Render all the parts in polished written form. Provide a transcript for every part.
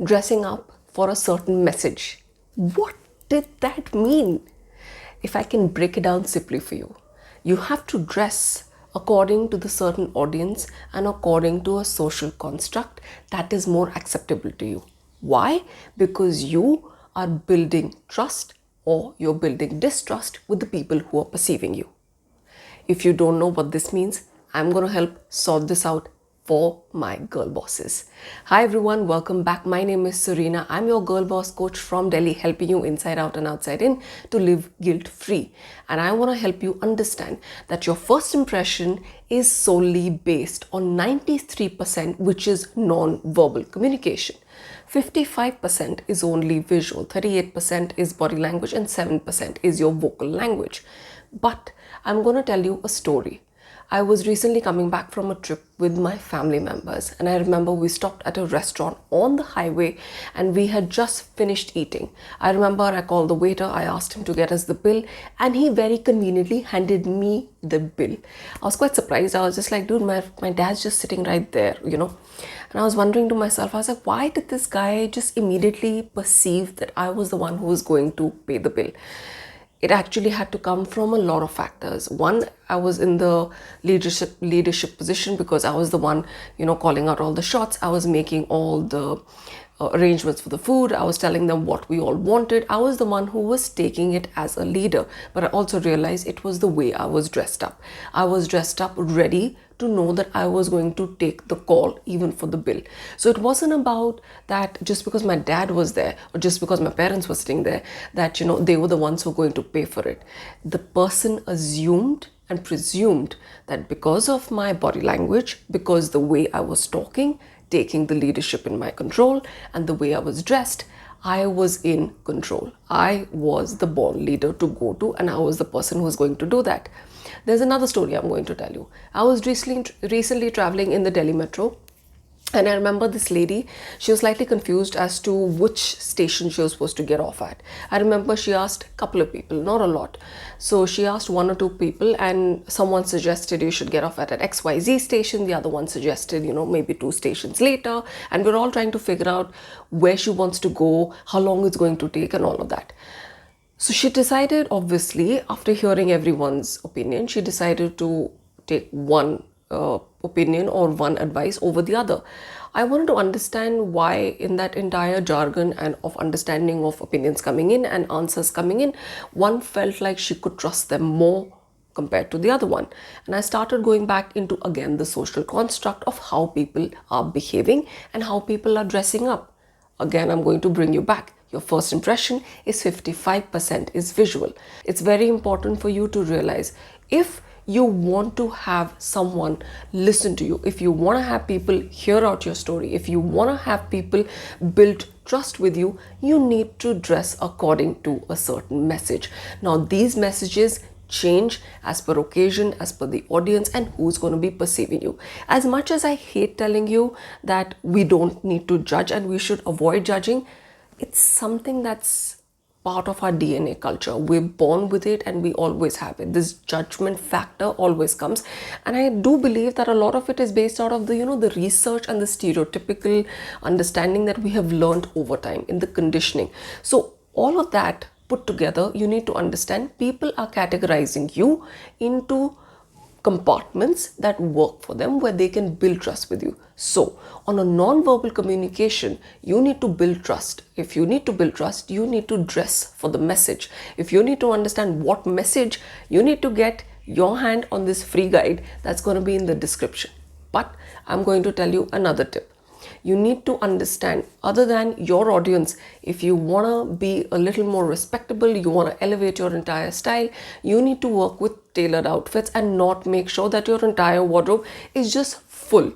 dressing up for a certain message. What did that mean? If I can break it down simply for you, you have to dress according to the certain audience and according to a social construct that is more acceptable to you. Why? Because you are building trust or you're building distrust with the people who are perceiving you. If you don't know what this means, I'm going to help sort this out for my girl bosses. Hi everyone, welcome back. My name is Sareena. I'm your girl boss coach from Delhi, helping you inside out and outside in to live guilt free. And I want to help you understand that your first impression is solely based on 93%, which is non-verbal communication. 55% is only visual, 38% is body language, and 7% is your vocal language. But I'm going to tell you a story. I was recently coming back from a trip with my family members, and I remember we stopped at a restaurant on the highway and we had just finished eating. I remember I called the waiter, I asked him to get us the bill, and he very conveniently handed me the bill. I was quite surprised. I was just like, dude, my dad's just sitting right there, And I was wondering to myself, I was like, why did this guy just immediately perceive that I was the one who was going to pay the bill? It actually had to come from a lot of factors. One, I was in the leadership position because I was the one, calling out all the shots. I was making all the arrangements for the food. I was telling them what we all wanted. I was the one who was taking it as a leader. But I also realized it was the way I was dressed up. I was dressed up ready to know that I was going to take the call even for the bill. So it wasn't about that just because my dad was there or just because my parents were sitting there that, they were the ones who were going to pay for it. The person assumed and presumed that because of my body language, because the way I was talking, taking the leadership in my control, and the way I was dressed, I was in control. I was the born leader to go to, and I was the person who was going to do that. There's another story I'm going to tell you. I was recently traveling in the Delhi metro, and I remember this lady, she was slightly confused as to which station she was supposed to get off at. I remember she asked a couple of people, not a lot. So she asked one or two people, and someone suggested you should get off at an XYZ station. The other one suggested, maybe 2 stations later. And we're all trying to figure out where she wants to go, how long it's going to take, and all of that. So she decided, obviously, after hearing everyone's opinion, she decided to take one opinion or one advice over the other. I wanted to understand why in that entire jargon and of understanding of opinions coming in and answers coming in, one felt like she could trust them more compared to the other one. And I started going back into, again, the social construct of how people are behaving and how people are dressing up. Again, I'm going to bring you back. Your first impression is 55% is visual. It's very important for you to realize if you want to have someone listen to you, if you want to have people hear out your story, if you want to have people build trust with you, you need to dress according to a certain message. Now, these messages change as per occasion, as per the audience, and who's going to be perceiving you. As much as I hate telling you that we don't need to judge and we should avoid judging, it's something that's part of our DNA culture. We're born with it and we always have it. This judgment factor always comes. And I do believe that a lot of it is based out of the, the research and the stereotypical understanding that we have learned over time in the conditioning. So all of that put together, you need to understand people are categorizing you into compartments that work for them where they can build trust with you. So on a non-verbal communication, you need to build trust. If you need to build trust, you need to dress for the message. If you need to understand what message, you need to get your hand on this free guide that's going to be in the description. But I'm going to tell you another tip. You need to understand, other than your audience, if you want to be a little more respectable, you want to elevate your entire style, you need to work with tailored outfits and not make sure that your entire wardrobe is just full.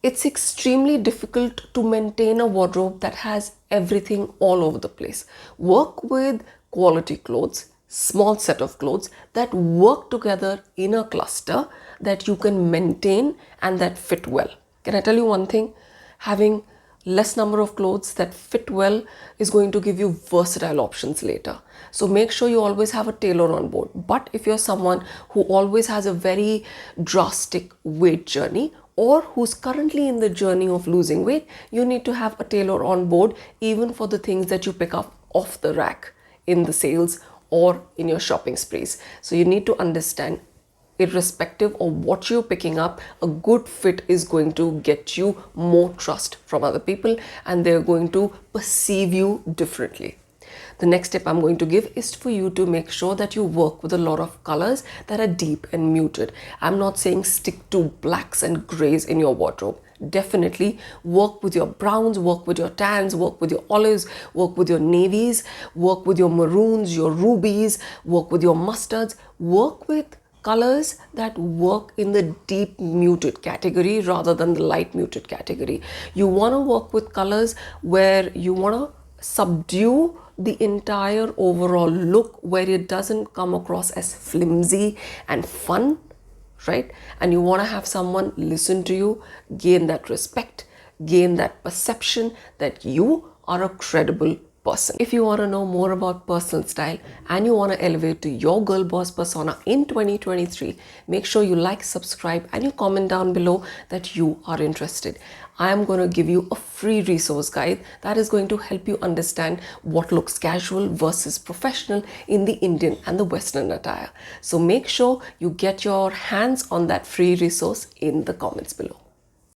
It's extremely difficult to maintain a wardrobe that has everything all over the place. Work with quality clothes, small set of clothes that work together in a cluster that you can maintain and that fit well. Can I tell you one thing? Having less number of clothes that fit well is going to give you versatile options later. So make sure you always have a tailor on board. But if you're someone who always has a very drastic weight journey, or who's currently in the journey of losing weight, you need to have a tailor on board even for the things that you pick up off the rack in the sales or in your shopping sprees. So you need to understand, irrespective of what you're picking up, a good fit is going to get you more trust from other people, and they're going to perceive you differently. The next tip I'm going to give is for you to make sure that you work with a lot of colors that are deep and muted. I'm not saying stick to blacks and grays in your wardrobe. Definitely work with your browns, work with your tans, work with your olives, work with your navies, work with your maroons, your rubies, work with your mustards, work with colors that work in the deep muted category rather than the light muted category. You want to work with colors where you want to subdue the entire overall look, where it doesn't come across as flimsy and fun, right? And you want to have someone listen to you, gain that respect, gain that perception that you are a credible person. If you want to know more about personal style and you want to elevate to your girl boss persona in 2023, make sure you like, subscribe, and you comment down below that you are interested. I am going to give you a free resource guide that is going to help you understand what looks casual versus professional in the Indian and the Western attire. So make sure you get your hands on that free resource in the comments below.